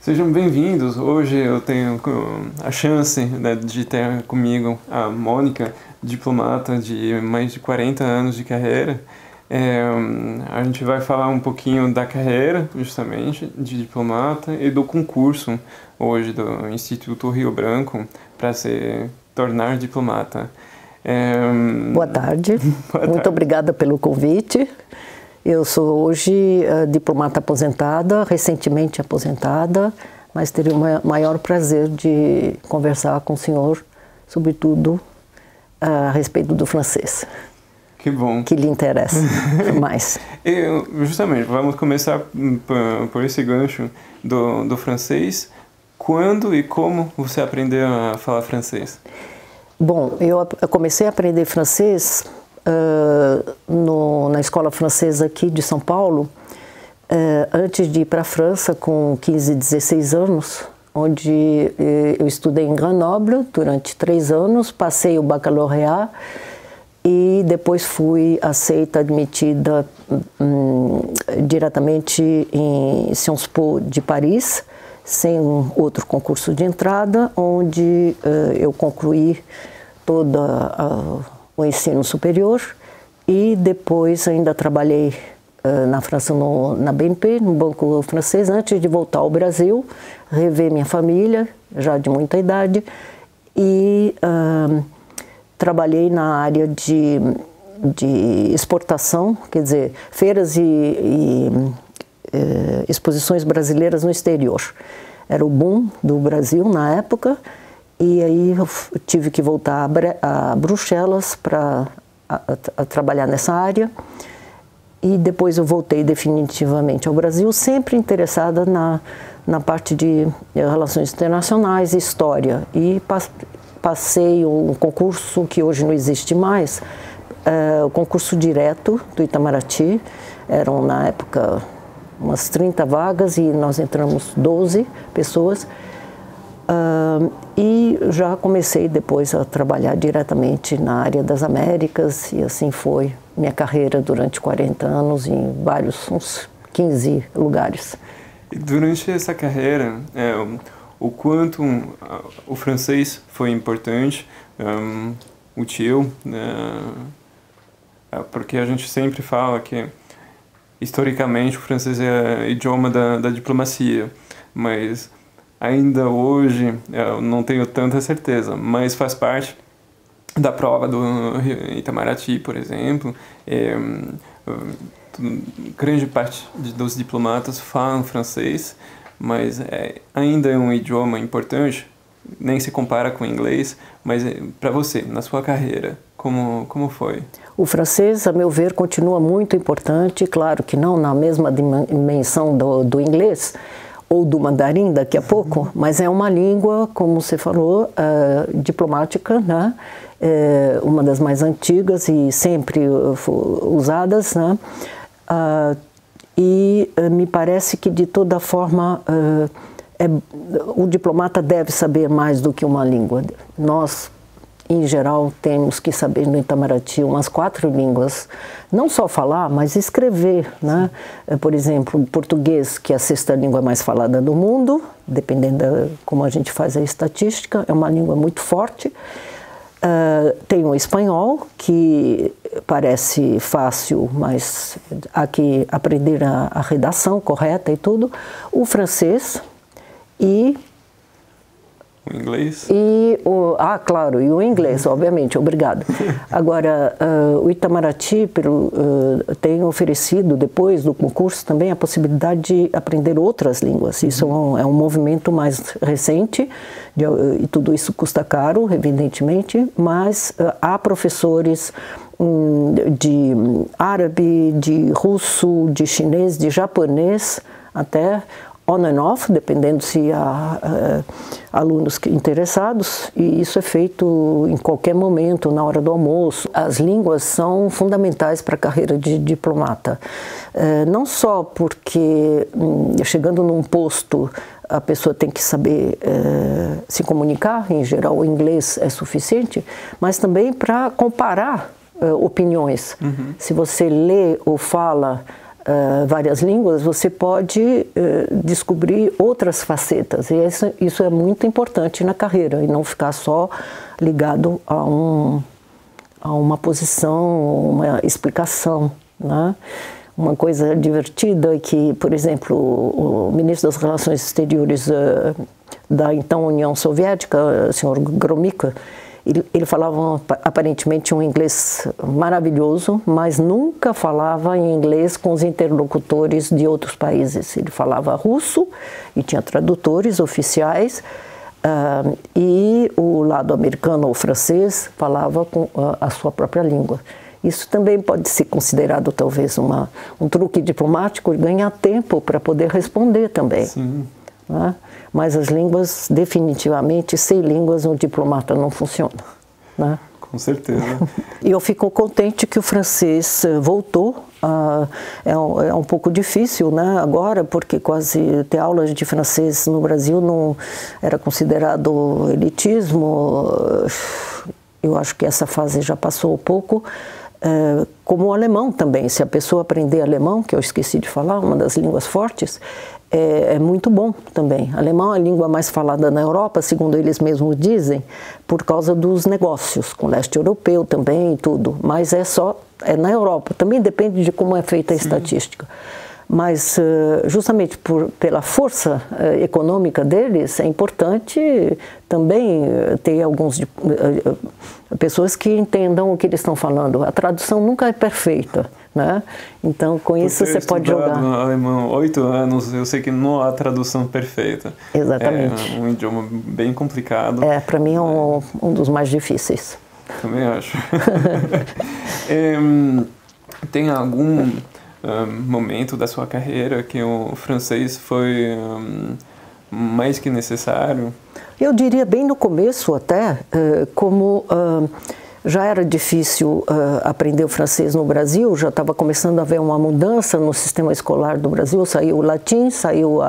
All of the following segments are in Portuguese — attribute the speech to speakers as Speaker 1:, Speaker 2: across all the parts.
Speaker 1: Sejam bem-vindos. Hoje eu tenho a chance, né, de ter comigo a Mônica, diplomata de mais de 40 anos de carreira. A gente vai falar um pouquinho da carreira, justamente, de diplomata e do concurso hoje do Instituto Rio Branco para se tornar diplomata.
Speaker 2: Boa tarde. Muito obrigada pelo convite. Eu sou hoje diplomata aposentada, recentemente aposentada, mas teria o maior prazer de conversar com o senhor, sobretudo a respeito do francês.
Speaker 1: Que bom.
Speaker 2: Que lhe interessa mais.
Speaker 1: Justamente, vamos começar por esse gancho do francês. Quando e como você aprendeu a falar francês?
Speaker 2: Bom, eu comecei a aprender francês na escola francesa aqui de São Paulo, antes de ir para a França com 15, 16 anos, onde eu estudei em Grenoble durante 3 anos, passei o baccalauréat e depois fui aceita, admitida diretamente em Sciences Po de Paris, sem outro concurso de entrada, onde eu concluí todo o ensino superior e depois ainda trabalhei na França, na BNP, no Banco Francês, antes de voltar ao Brasil, rever minha família, já de muita idade, e trabalhei na área de exportação, quer dizer, feiras e exposições brasileiras no exterior. Era o boom do Brasil na época, e aí eu tive que voltar a Bruxelas para trabalhar nessa área. E depois eu voltei definitivamente ao Brasil, sempre interessada na parte de relações internacionais e história. E passei um concurso que hoje não existe mais, o concurso direto do Itamaraty. Eram, na época, umas 30 vagas e nós entramos 12 pessoas. E já comecei depois a trabalhar diretamente na área das Américas e assim foi minha carreira durante 40 anos em uns 15 lugares.
Speaker 1: E durante essa carreira, o quanto o francês foi importante, útil, porque a gente sempre fala que historicamente o francês é idioma da diplomacia, mas ainda hoje eu não tenho tanta certeza, mas faz parte da prova do Itamaraty, por exemplo. Grande parte dos diplomatas falam francês, mas ainda é um idioma importante, nem se compara com o inglês, mas para você, na sua carreira, como foi?
Speaker 2: O francês, a meu ver, continua muito importante, claro que não na mesma dimensão do inglês, ou do mandarim daqui a pouco, mas é uma língua, como você falou, diplomática, né? Uma das mais antigas e sempre usadas, né? E me parece que, de toda forma, o diplomata deve saber mais do que uma língua. Nós, em geral, temos que saber no Itamaraty umas 4 línguas, não só falar, mas escrever, né? Por exemplo, português, que é a 6ª língua mais falada do mundo, dependendo de como a gente faz a estatística, é uma língua muito forte. Tem o espanhol, que parece fácil, mas há que aprender a redação correta e tudo. O francês e
Speaker 1: o inglês?
Speaker 2: Claro, e o inglês, obviamente, obrigado. Agora, o Itamaraty tem oferecido, depois do concurso, também a possibilidade de aprender outras línguas. Isso é um movimento mais recente, e tudo isso custa caro, evidentemente, mas há professores de árabe, de russo, de chinês, de japonês, até on and off, dependendo se há alunos interessados, e isso é feito em qualquer momento, na hora do almoço. As línguas são fundamentais para a carreira de diplomata, não só porque, chegando num posto, a pessoa tem que saber se comunicar, em geral o inglês é suficiente, mas também para comparar opiniões. Se você lê ou fala várias línguas, você pode descobrir outras facetas. E isso é muito importante na carreira, e não ficar só ligado a uma posição, uma explicação, né? Uma coisa divertida é que, por exemplo, o ministro das Relações Exteriores da então União Soviética, o senhor Gromyko, ele falava aparentemente um inglês maravilhoso, mas nunca falava em inglês com os interlocutores de outros países. Ele falava russo e tinha tradutores oficiais, e o lado americano ou francês falava com a sua própria língua. Isso também pode ser considerado talvez um truque diplomático e ganhar tempo para poder responder também.
Speaker 1: Sim.
Speaker 2: Né? Mas as línguas, definitivamente, sem línguas um diplomata não funciona. Né?
Speaker 1: Com certeza.
Speaker 2: E eu fico contente que o francês voltou. É um pouco difícil, né, agora, porque quase ter aulas de francês no Brasil não era considerado elitismo. Eu acho que essa fase já passou um pouco. Como o alemão também. Se a pessoa aprender alemão, que eu esqueci de falar, uma das línguas fortes, é muito bom também. Alemão é a língua mais falada na Europa, segundo eles mesmos dizem, por causa dos negócios, com o leste europeu também e tudo. Mas é na Europa. Também depende de como é feita a estatística. Mas justamente pela força econômica deles, é importante também ter pessoas que entendam o que eles estão falando. A tradução nunca é perfeita, né? Então, com isso você pode jogar.
Speaker 1: Alemão 8 anos, eu sei que não há tradução perfeita.
Speaker 2: Exatamente.
Speaker 1: É um idioma bem complicado.
Speaker 2: Para mim é um dos mais difíceis.
Speaker 1: Também acho. Tem algum momento da sua carreira que o francês foi mais que necessário?
Speaker 2: Eu diria bem no começo até, como já era difícil aprender o francês no Brasil, já estava começando a haver uma mudança no sistema escolar do Brasil, saiu o latim, saiu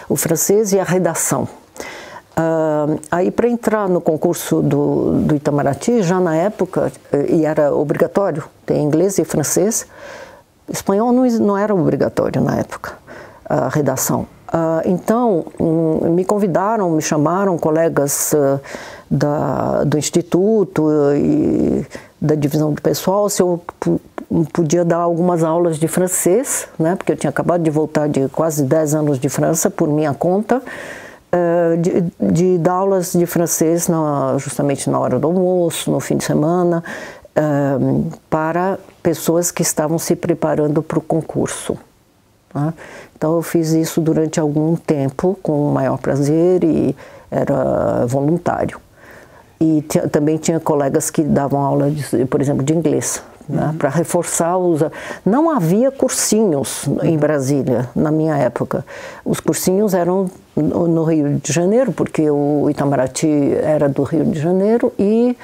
Speaker 2: o francês e a redação. Aí para entrar no concurso do Itamaraty, já na época, e era obrigatório ter inglês e francês, espanhol não era obrigatório na época, a redação. Então, me convidaram, me chamaram colegas do Instituto e da divisão do pessoal se eu podia dar algumas aulas de francês, né, porque eu tinha acabado de voltar de quase 10 anos de França por minha conta, de dar aulas de francês justamente na hora do almoço, no fim de semana, para pessoas que estavam se preparando para o concurso. Né? Então eu fiz isso durante algum tempo com o maior prazer e era voluntário. E também tinha colegas que davam aula, por exemplo, de inglês, né? Para reforçar Não havia cursinhos em Brasília na minha época. Os cursinhos eram no Rio de Janeiro, porque o Itamaraty era do Rio de Janeiro e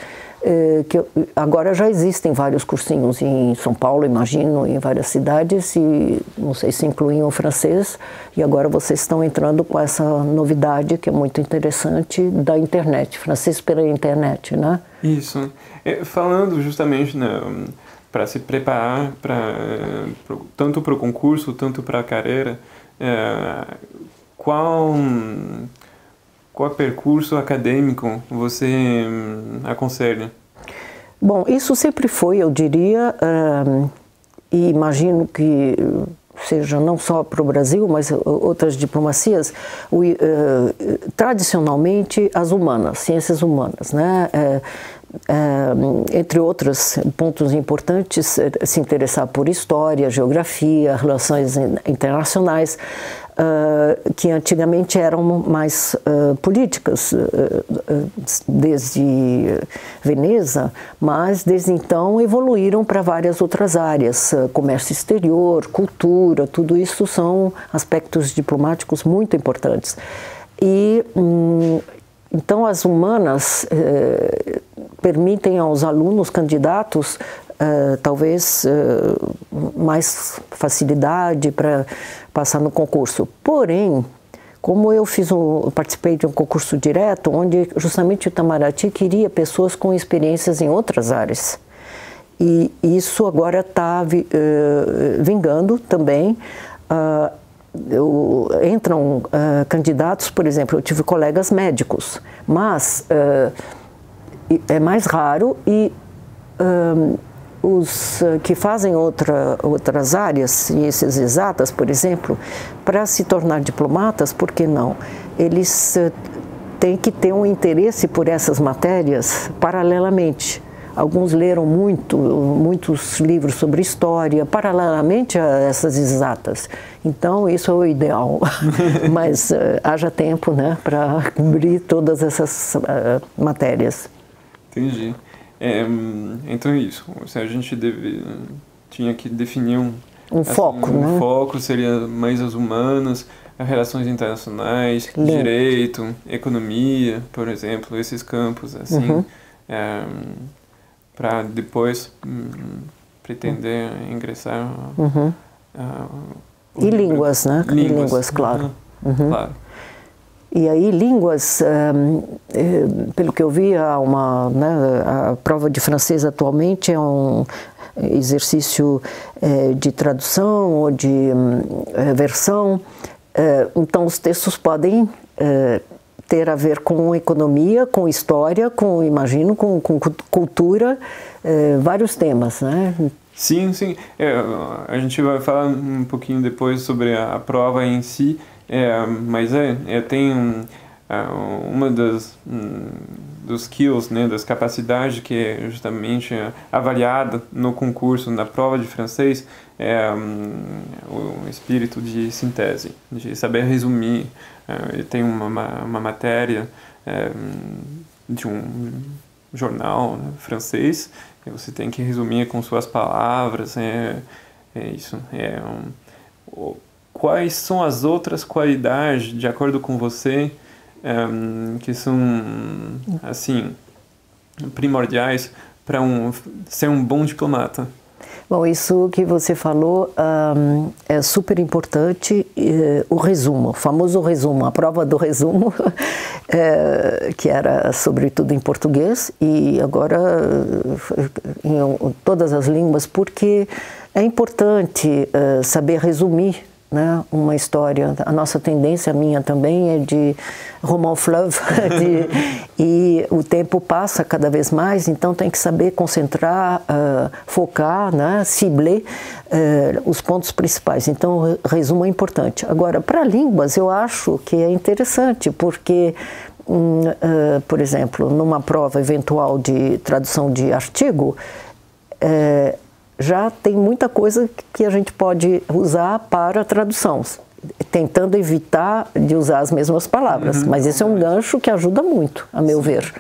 Speaker 2: que agora já existem vários cursinhos em São Paulo, imagino, em várias cidades, e não sei se incluem o francês, e agora vocês estão entrando com essa novidade que é muito interessante da internet, francês pela internet, né?
Speaker 1: Isso. Falando justamente, né, para se preparar tanto para o concurso, tanto para a carreira, qual percurso acadêmico você aconselha?
Speaker 2: Bom, isso sempre foi, eu diria, e imagino que seja não só para o Brasil, mas outras diplomacias, tradicionalmente as humanas, ciências humanas, né? Entre outros pontos importantes, se interessar por história, geografia, relações internacionais, que antigamente eram mais políticas, desde Veneza, mas desde então evoluíram para várias outras áreas, comércio exterior, cultura, tudo isso são aspectos diplomáticos muito importantes. E então as humanas permitem aos alunos candidatos talvez mais facilidade para passar no concurso. Porém, como eu participei de um concurso direto, onde justamente o Itamaraty queria pessoas com experiências em outras áreas. E isso agora está vingando também. Entram candidatos, por exemplo, eu tive colegas médicos, mas é mais raro e os que fazem outras áreas, ciências exatas, por exemplo, para se tornar diplomatas, por que não? Eles têm que ter um interesse por essas matérias paralelamente. Alguns leram muitos livros sobre história, paralelamente a essas exatas. Então, isso é o ideal. Mas haja tempo, né, para cobrir todas essas matérias.
Speaker 1: Entendi. Então é isso. Se a gente tinha que definir
Speaker 2: um foco, né?
Speaker 1: Um foco seria mais as humanas, as relações internacionais, direito, economia, por exemplo, esses campos assim. Para depois pretender ingressar.
Speaker 2: E línguas, né? Línguas, claro.
Speaker 1: Claro.
Speaker 2: E aí, línguas, pelo que eu vi, a prova de francês atualmente é um exercício de tradução ou de versão. Então, os textos podem ter a ver com economia, com história, imagino, com cultura, vários temas, né?
Speaker 1: Sim, sim. A gente vai falar um pouquinho depois sobre a prova em si, mas tem uma dos skills, né, das capacidades que é justamente avaliada no concurso, na prova de francês, o espírito de síntese, de saber resumir. Tem uma matéria de um jornal, né, francês, e você tem que resumir com suas palavras. Isso. Quais são as outras qualidades, de acordo com você, que são assim primordiais para ser um bom diplomata?
Speaker 2: Bom, isso que você falou é super importante, o resumo, o famoso resumo, a prova do resumo, que era sobretudo em português e agora em todas as línguas, porque é importante saber resumir, né, uma história. A nossa tendência, a minha também, é de roman fleuve, e o tempo passa cada vez mais, então tem que saber concentrar, focar, né, cibler os pontos principais. Então, o resumo é importante. Agora, para línguas, eu acho que é interessante, porque, por exemplo, numa prova eventual de tradução de artigo, já tem muita coisa que a gente pode usar para tradução, tentando evitar de usar as mesmas palavras. Mas esse é um gancho que ajuda muito, a meu ver.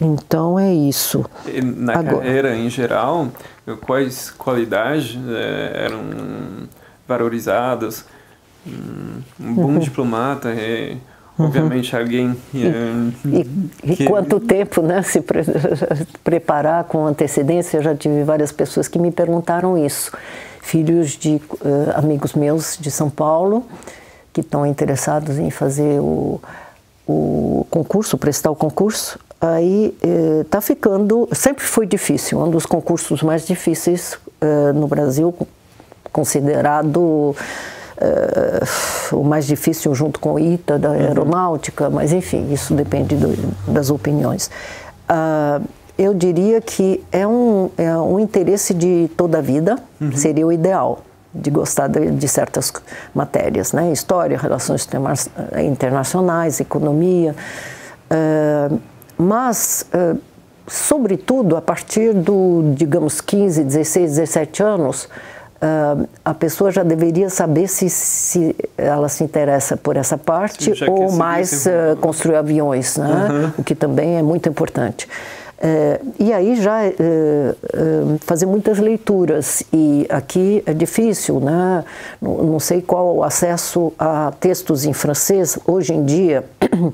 Speaker 2: Então é isso.
Speaker 1: E na carreira em geral, quais qualidades eram valorizadas? Um bom diplomata é... Obviamente alguém
Speaker 2: e quanto tempo, né, se preparar com antecedência. Eu já tive várias pessoas que me perguntaram isso, filhos de amigos meus de São Paulo que estão interessados em fazer o concurso, prestar o concurso. Aí está ficando, sempre foi difícil, um dos concursos mais difíceis no Brasil, considerado o mais difícil junto com o ITA, da aeronáutica, mas enfim, isso depende das opiniões. Eu diria que é um interesse de toda a vida, seria o ideal, de gostar de certas matérias, né? História, relações internacionais, economia, mas, sobretudo, a partir digamos, 15, 16, 17 anos, a pessoa já deveria saber se ela se interessa por essa parte ou mais construir aviões, né? O que também é muito importante. E aí já fazer muitas leituras, e aqui é difícil, né? Não sei qual o acesso a textos em francês hoje em dia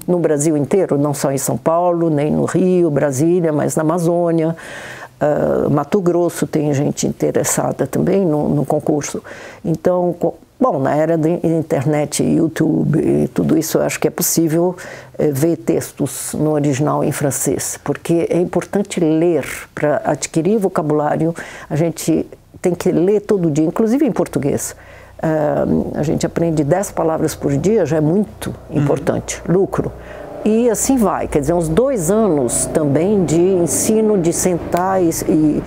Speaker 2: no Brasil inteiro, não só em São Paulo, nem no Rio, Brasília, mas na Amazônia. Mato Grosso tem gente interessada também no concurso. Então, Bom, na era da internet, YouTube e tudo isso, eu acho que é possível ver textos no original em francês, porque é importante ler. Para adquirir vocabulário, a gente tem que ler todo dia, inclusive em português. A gente aprende 10 palavras por dia, já é muito importante, lucro. E assim vai, quer dizer, uns 2 anos também de ensino, de sentar e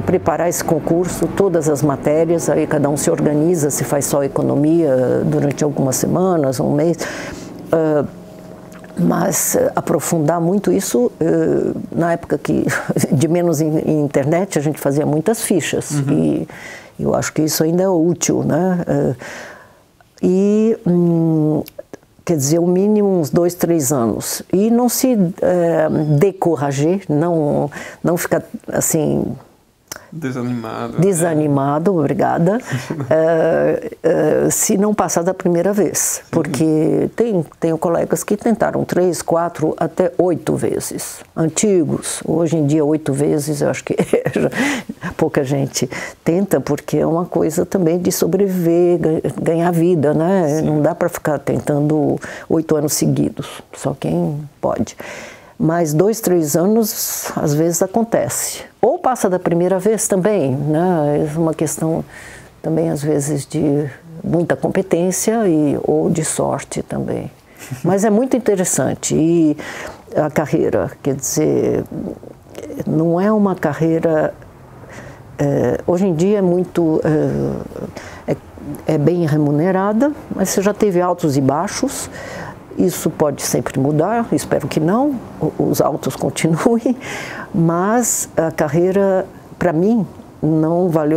Speaker 2: preparar esse concurso, todas as matérias, aí cada um se organiza, se faz só economia durante algumas semanas, um mês, mas aprofundar muito isso, na época que de menos em internet, a gente fazia muitas fichas, e eu acho que isso ainda é útil, né? Quer dizer, o mínimo uns 2, 3 anos. E não se décourager, não ficar assim... Desanimado, obrigada, se não passar da primeira vez. Porque tenho colegas que tentaram 3, 4, até 8 vezes. Antigos, hoje em dia 8 vezes, eu acho que pouca gente tenta, porque é uma coisa também de sobreviver, ganhar vida, né? Sim. Não dá para ficar tentando 8 anos seguidos, só quem pode. Mas 2, 3 anos, às vezes acontece. Ou passa da primeira vez também, né? É uma questão também, às vezes, de muita competência ou de sorte também. Mas é muito interessante. E a carreira, quer dizer, não é uma carreira... hoje em dia é muito... é bem remunerada, mas você já teve altos e baixos. Isso pode sempre mudar, espero que não, os altos continuem, mas a carreira, para mim, não vale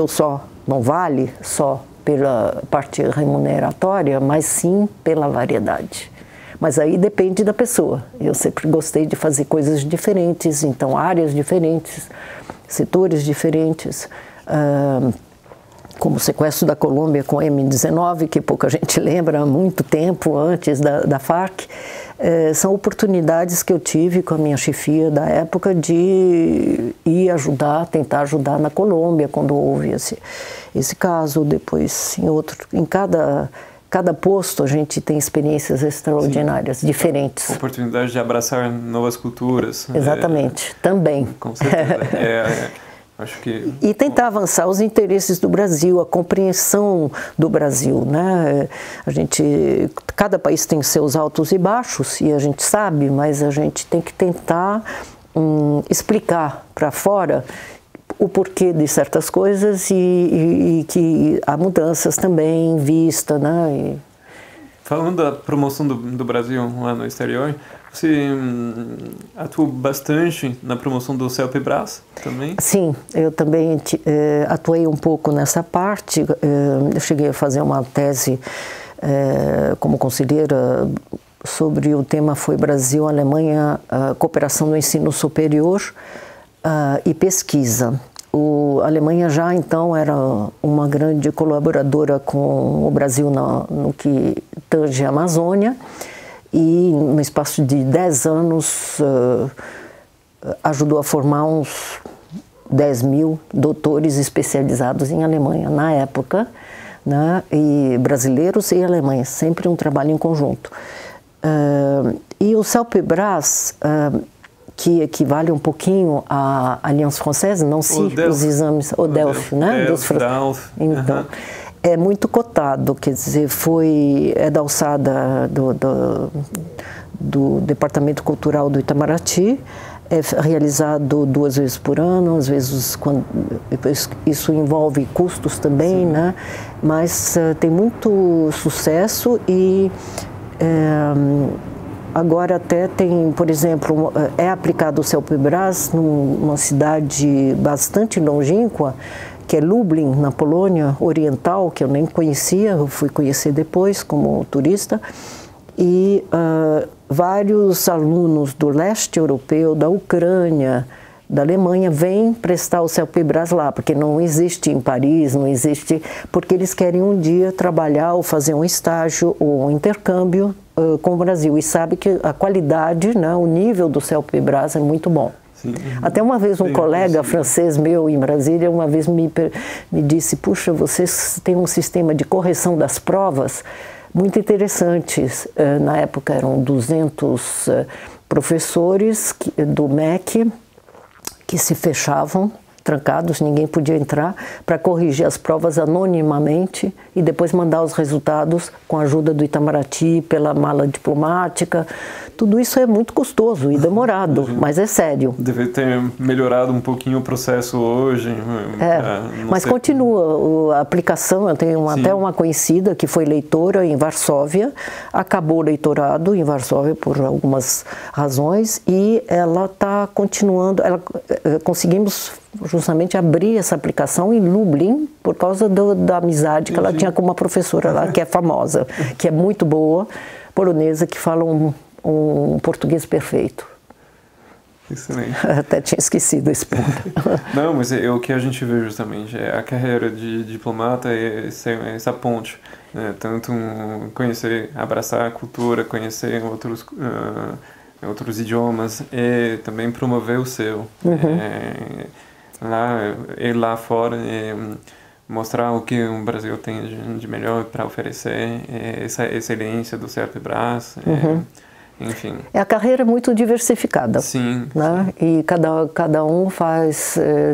Speaker 2: só pela parte remuneratória, mas sim pela variedade. Mas aí depende da pessoa. Eu sempre gostei de fazer coisas diferentes, então áreas diferentes, setores diferentes. Como o sequestro da Colômbia com M-19, que pouca gente lembra, há muito tempo antes da FARC, são oportunidades que eu tive com a minha chefia da época de ir tentar ajudar na Colômbia, quando houve esse caso, depois em cada posto a gente tem experiências extraordinárias, sim, diferentes.
Speaker 1: Oportunidade de abraçar novas culturas.
Speaker 2: Exatamente, também.
Speaker 1: Com certeza. Acho que... E
Speaker 2: tentar avançar os interesses do Brasil, a compreensão do Brasil, né? Cada país tem seus altos e baixos, e a gente sabe, mas a gente tem que tentar explicar para fora o porquê de certas coisas e que há mudanças também em vista, né?
Speaker 1: Falando da promoção do Brasil lá no exterior, você atuou bastante na promoção do CELPE-BRAS também?
Speaker 2: Sim, eu também atuei um pouco nessa parte. Eu cheguei a fazer uma tese como conselheira sobre o tema foi Brasil-Alemanha, cooperação no ensino superior e pesquisa. A Alemanha já então era uma grande colaboradora com o Brasil no que tange a Amazônia, e no espaço de 10 anos ajudou a formar uns 10.000 doutores especializados em Alemanha na época, né? E brasileiros e alemães, sempre um trabalho em conjunto. E o CELPE-BRAS, que equivale um pouquinho à Alliance Française, não se os exames, o DELF, né? Então, é muito cotado, quer dizer, é da alçada do Departamento Cultural do Itamaraty, é realizado 2 vezes por ano, às vezes isso envolve custos também, né? Mas tem muito sucesso e agora até tem, por exemplo, é aplicado o CELPE-BRAS numa cidade bastante longínqua, que é Lublin, na Polônia Oriental, que eu nem conhecia, eu fui conhecer depois como turista, e vários alunos do leste europeu, da Ucrânia, da Alemanha, vêm prestar o CELPE-BRAS lá, porque não existe em Paris, não existe, porque eles querem um dia trabalhar ou fazer um estágio ou um intercâmbio com o Brasil, e sabe que a qualidade, né, o nível do CELPE-BRAS é muito bom.
Speaker 1: Sim.
Speaker 2: Até uma vez um colega francês meu em Brasília, uma vez me disse, puxa, vocês têm um sistema de correção das provas muito interessante. Na época eram 200 professores do MEC que se fechavam, trancados, ninguém podia entrar, para corrigir as provas anonimamente e depois mandar os resultados com a ajuda do Itamaraty, pela mala diplomática. Tudo isso é muito custoso e demorado, mas é sério.
Speaker 1: Deve ter melhorado um pouquinho o processo hoje.
Speaker 2: Mas continua a aplicação. Eu tenho até uma conhecida que foi leitora em Varsóvia, acabou o leitorado em Varsóvia por algumas razões e ela está continuando. Conseguimos justamente abrir essa aplicação em Lublin por causa da amizade que ela tinha com uma professora lá que é famosa, que é muito boa, polonesa, que fala um português perfeito.
Speaker 1: Excelente.
Speaker 2: Até tinha esquecido esse ponto.
Speaker 1: Não, mas o que a gente vê justamente é a carreira de diplomata é essa ponte, né? Tanto conhecer, abraçar a cultura, conhecer outros idiomas e também promover o seu. Ir lá fora e mostrar o que o Brasil tem de melhor para oferecer, essa excelência do CEPRAS, enfim. A
Speaker 2: carreira é muito diversificada.
Speaker 1: Sim.
Speaker 2: Né?
Speaker 1: Sim.
Speaker 2: E cada um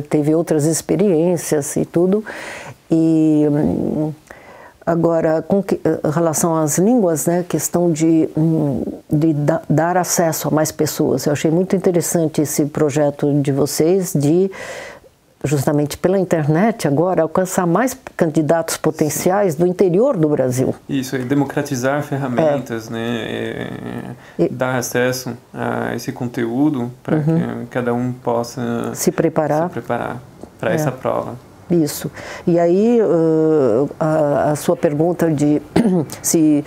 Speaker 2: teve outras experiências e tudo. E agora, com relação às línguas, né, questão de dar acesso a mais pessoas. Eu achei muito interessante esse projeto de vocês de justamente pela internet agora, alcançar mais candidatos potenciais do interior do Brasil.
Speaker 1: Isso, e democratizar ferramentas, né? Dar acesso a esse conteúdo para que cada um possa
Speaker 2: se preparar
Speaker 1: para essa prova.
Speaker 2: Isso. E aí, a sua pergunta de se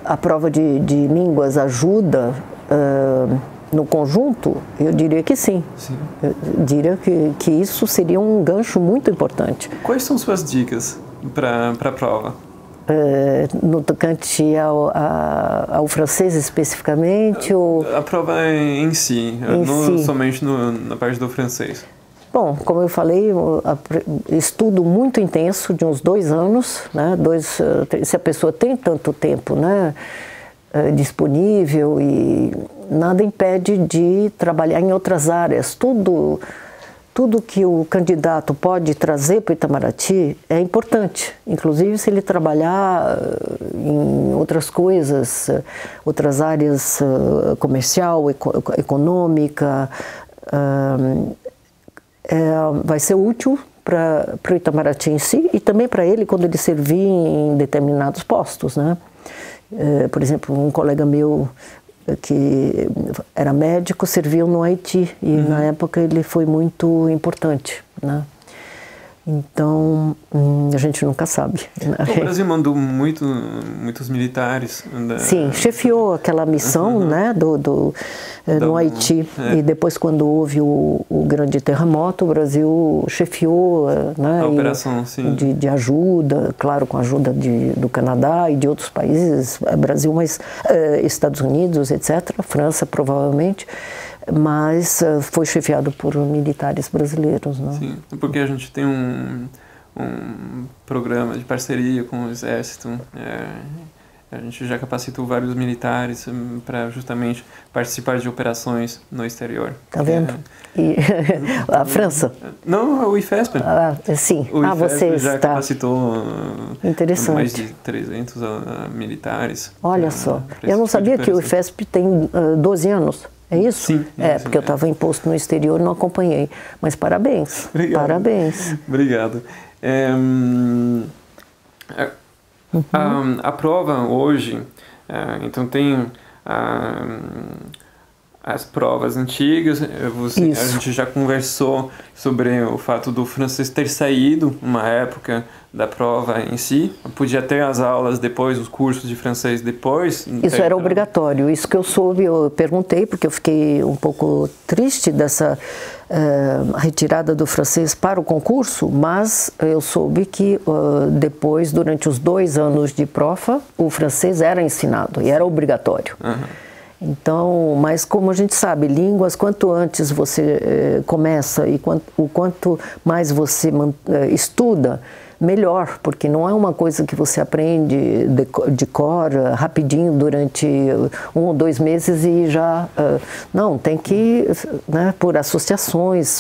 Speaker 2: a prova de línguas ajuda no conjunto, eu diria que sim. Eu diria que isso seria um gancho muito importante.
Speaker 1: Quais são suas dicas para a prova?
Speaker 2: No tocante ao francês especificamente?
Speaker 1: A prova em si, somente na parte do francês.
Speaker 2: Bom, como eu falei, estudo muito intenso de uns 2 anos, né? Se a pessoa tem tanto tempo, né, disponível, e nada impede de trabalhar em outras áreas. Tudo que o candidato pode trazer para o Itamaraty é importante, inclusive se ele trabalhar em outras coisas, outras áreas comercial, econômica, vai ser útil para o Itamaraty em si e também para ele quando ele servir em determinados postos, né? Por exemplo, um colega meu que era médico serviu no Haiti e na época ele foi muito importante, né? Então, a gente nunca sabe.
Speaker 1: O Brasil mandou muitos militares.
Speaker 2: Sim, chefiou aquela missão, né, no Haiti. E depois, quando houve o grande terremoto, o Brasil chefiou, né,
Speaker 1: a operação, sim.
Speaker 2: De ajuda, claro, com a ajuda do Canadá e de outros países, Brasil, mas Estados Unidos, etc., França, provavelmente. Mas foi chefiado por militares brasileiros, né?
Speaker 1: Sim, porque a gente tem um programa de parceria com o Exército. A gente já capacitou vários militares para justamente participar de operações no exterior.
Speaker 2: Tá vendo? E a França?
Speaker 1: Não, o IFESP.
Speaker 2: Sim.
Speaker 1: O IFESP
Speaker 2: você
Speaker 1: já capacitou mais de 300 militares.
Speaker 2: Olha só, eu não sabia que o IFESP tem 12 anos. É isso?
Speaker 1: Sim.
Speaker 2: Porque eu estava em posto no exterior e não acompanhei. Mas parabéns.
Speaker 1: Obrigado.
Speaker 2: Parabéns.
Speaker 1: Obrigado. A prova hoje, então tem as provas antigas, a gente já conversou sobre o fato do francês ter saído uma época da prova em si, podia ter as aulas depois, os cursos de francês depois.
Speaker 2: Isso era obrigatório, isso que eu soube, eu perguntei, porque eu fiquei um pouco triste dessa retirada do francês para o concurso, mas eu soube que depois, durante os 2 anos de prova, o francês era ensinado e era obrigatório. Então, mas como a gente sabe, línguas, quanto antes você começa e o quanto mais você estuda, melhor, porque não é uma coisa que você aprende de cor rapidinho durante 1 ou 2 meses e já... não, tem que, né, por associações,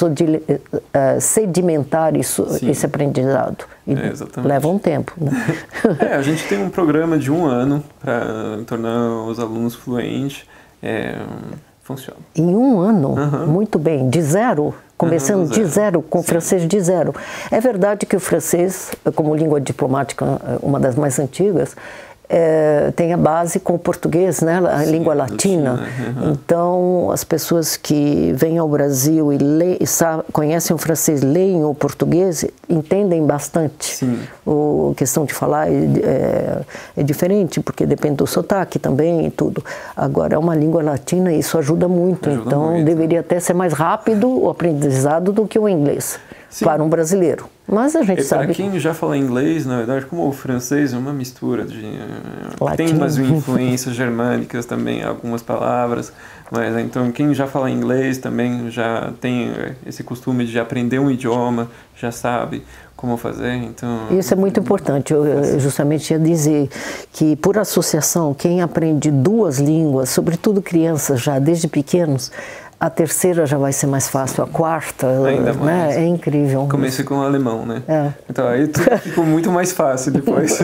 Speaker 2: sedimentar esse aprendizado. E leva um tempo. Né?
Speaker 1: A gente tem um programa de 1 ano para tornar os alunos fluentes. Funciona.
Speaker 2: Em 1 ano? Muito bem. De zero? Começando de zero, com francês de zero. É verdade que o francês, como língua diplomática, uma das mais antigas, tem a base com o português, né? A língua latina. Então, as pessoas que vêm ao Brasil e conhecem o francês, leem o português, entendem bastante. A questão de falar é diferente, porque depende do sotaque também e tudo. Agora, é uma língua latina e isso ajuda muito. Então, deveria até ser mais rápido o aprendizado do que o inglês. Para um brasileiro. Mas a gente sabe...
Speaker 1: Para quem já fala inglês, na verdade, como o francês é uma mistura de... tem umas influências germânicas também, algumas palavras, mas então quem já fala inglês também já tem esse costume de aprender um idioma, já sabe como fazer, então...
Speaker 2: Isso é muito importante. Eu justamente ia dizer que, por associação, quem aprende 2 línguas, sobretudo crianças já desde pequenos, a terceira já vai ser mais fácil, a quarta,
Speaker 1: ainda mais.
Speaker 2: Né? É incrível.
Speaker 1: Comecei com o alemão, né? Então aí tudo ficou muito mais fácil depois.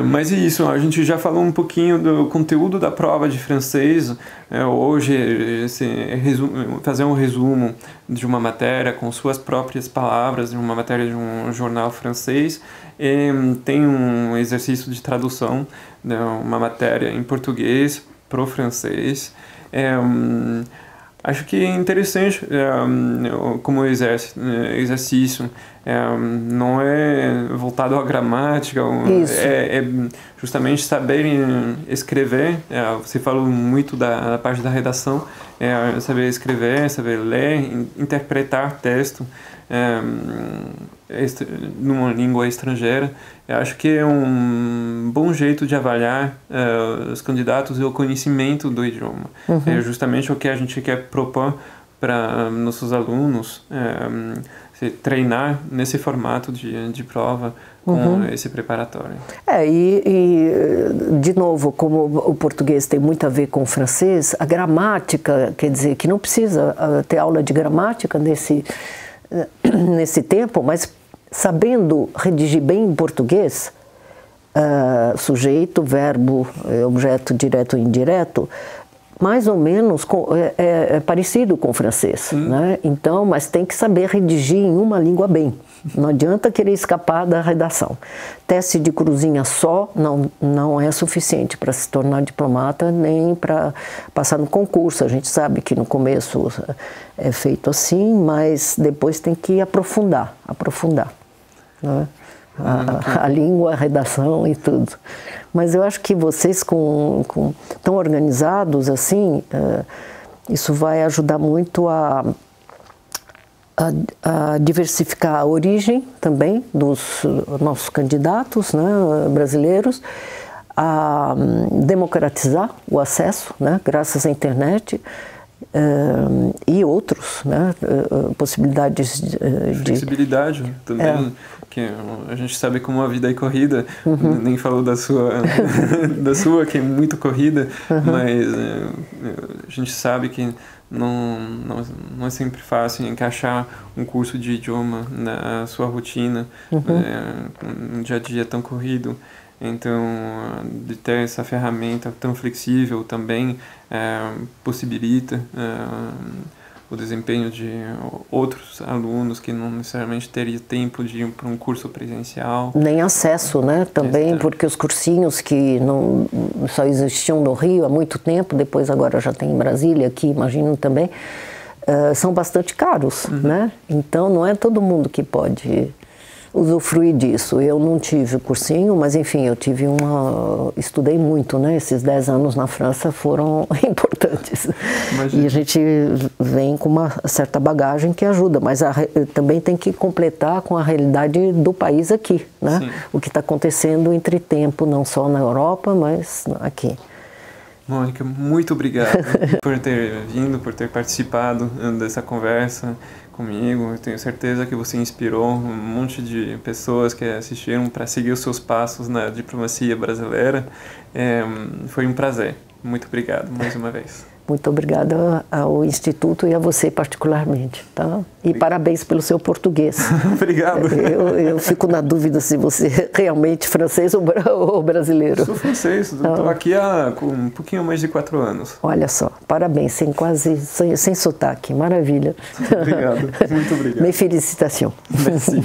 Speaker 1: Mas é isso, a gente já falou um pouquinho do conteúdo da prova de francês. Hoje, fazer um resumo de uma matéria com suas próprias palavras, de uma matéria de um jornal francês. Tem um exercício de tradução, né? Uma matéria em português para o francês. Acho que é interessante como exercício, não é voltado à gramática, é justamente saber escrever. Você falou muito da parte da redação, saber escrever, saber ler, interpretar texto numa língua estrangeira. Eu acho que é um bom jeito de avaliar os candidatos e o conhecimento do idioma. É justamente o que a gente quer propor para nossos alunos, treinar nesse formato de prova com esse preparatório.
Speaker 2: De novo, como o português tem muito a ver com o francês, a gramática, quer dizer, que não precisa ter aula de gramática nesse tempo, mas sabendo redigir bem em português, sujeito, verbo, objeto direto e indireto, mais ou menos é parecido com o francês, né? Então, mas tem que saber redigir em uma língua bem. Não adianta querer escapar da redação. Teste de cruzinha só não é suficiente para se tornar diplomata, nem para passar no concurso. A gente sabe que no começo é feito assim, mas depois tem que aprofundar, né? A língua, a redação e tudo. Mas eu acho que vocês tão organizados assim, isso vai ajudar muito a diversificar a origem também dos nossos candidatos, né, brasileiros, a democratizar o acesso, né, graças à internet, e outros, né, possibilidades de...
Speaker 1: Flexibilidade também, que a gente sabe como a vida é corrida, nem falou da sua, que é muito corrida, mas a gente sabe que não é sempre fácil encaixar um curso de idioma na sua rotina, um dia a dia tão corrido. Então, de ter essa ferramenta tão flexível também possibilita o desempenho de outros alunos que não necessariamente teriam tempo de ir para um curso presencial.
Speaker 2: Nem acesso, né? Também, porque os cursinhos que não só existiam no Rio há muito tempo, depois agora já tem em Brasília, aqui imagino também, são bastante caros, né? Então, não é todo mundo que pode usufruir disso. Eu não tive cursinho, mas enfim, estudei muito, né? Esses 10 anos na França foram importantes. Imagina. E a gente vem com uma certa bagagem que ajuda, mas também tem que completar com a realidade do país aqui, né? Sim. O que está acontecendo entre tempo, não só na Europa, mas aqui.
Speaker 1: Mônica, muito obrigado por ter vindo, por ter participado dessa conversa comigo. Eu tenho certeza que você inspirou um monte de pessoas que assistiram para seguir os seus passos na diplomacia brasileira. Foi um prazer. Muito obrigado mais uma vez.
Speaker 2: Muito obrigada ao Instituto e a você particularmente, tá? E parabéns pelo seu português.
Speaker 1: Obrigado.
Speaker 2: Eu fico na dúvida se você é realmente francês ou brasileiro.
Speaker 1: Sou francês, estou aqui há um pouquinho mais de 4 anos.
Speaker 2: Olha só, parabéns, sem sotaque, maravilha.
Speaker 1: Obrigado, muito obrigado.
Speaker 2: Mes félicitations.
Speaker 1: Merci.